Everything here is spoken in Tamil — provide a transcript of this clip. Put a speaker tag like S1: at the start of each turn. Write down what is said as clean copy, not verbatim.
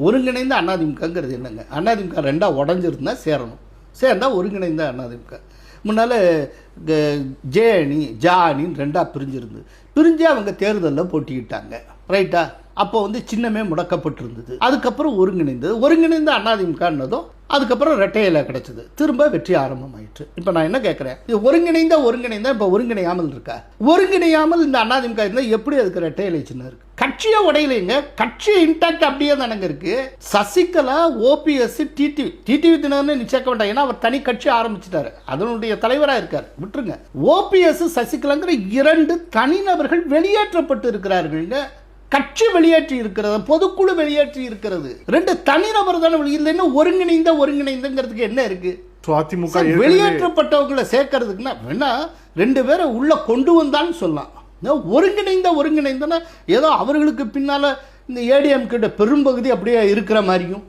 S1: ஒருங்கிணைந்த அதிமுகங்கிறது என்னங்க? அதிமுக ரெண்டா உடஞ்சிருந்தா சேரணும், சேர்ந்தா ஒருங்கிணைந்த அதிமுக. முன்னால் ஜே அணி ஜா அணின்னு ரெண்டாக பிரிஞ்சு அவங்க தேர்தலில் போட்டிக்கிட்டாங்க, ரைட்டா? அப்போ சின்னமே முடக்கப்பட்டிருந்தது. அதுக்கப்புறம் ஒருங்கிணைந்த அதிமுகன்னதும் அதுக்கப்புறம் ரெட்டை இலை கிடைச்சது, திரும்ப வெற்றி ஆரம்பமாயிற்று. இப்போ நான் என்ன கேட்குறேன், இது ஒருங்கிணைந்த இப்போ ஒருங்கிணையாமல் இருக்கா? ஒருங்கிணையாமல் இந்த அதிமுக இருந்தால் எப்படி அதுக்கு ரெட்டை இலை சின்னம் இருக்கு? கட்சியை உடையிலைங்க, கட்சி இன்டாக்ட் அப்படியே தானங்க இருக்கு. சசிகலா, ஓபிஎஸ், டிடிவி தினகரன் நீ சேர்க்க வேண்டாம், ஏன்னா அவர் தனி கட்சி ஆரம்பிச்சிட்டாரு, அதனுடைய தலைவராக இருக்கார், விட்டுருங்க. ஓபிஎஸ், சசிகலாங்கிற இரண்டு தனிநபர்கள் வெளியேற்றப்பட்டு இருக்கிறார்கள். கட்சி வெளியேற்றி இருக்கிறது, பொதுக்குழு வெளியேற்றி இருக்கிறது, ரெண்டு தனிநபர் தானே. இல்லைன்னா ஒருங்கிணைந்தங்கிறதுக்கு என்ன இருக்கு?
S2: அதிமுக
S1: வெளியேற்றப்பட்டவங்களை சேர்க்கறதுக்குன்னா வேணா ரெண்டு பேரை உள்ள கொண்டு வந்தான்னு சொல்லலாம். ஒருங்கிணைந்தனா ஏதோ அவர்களுக்கு பின்னால இந்த ஏடிஎம் கிட்ட பெரும்பகுதி அப்படியே இருக்கிற மாதிரியும்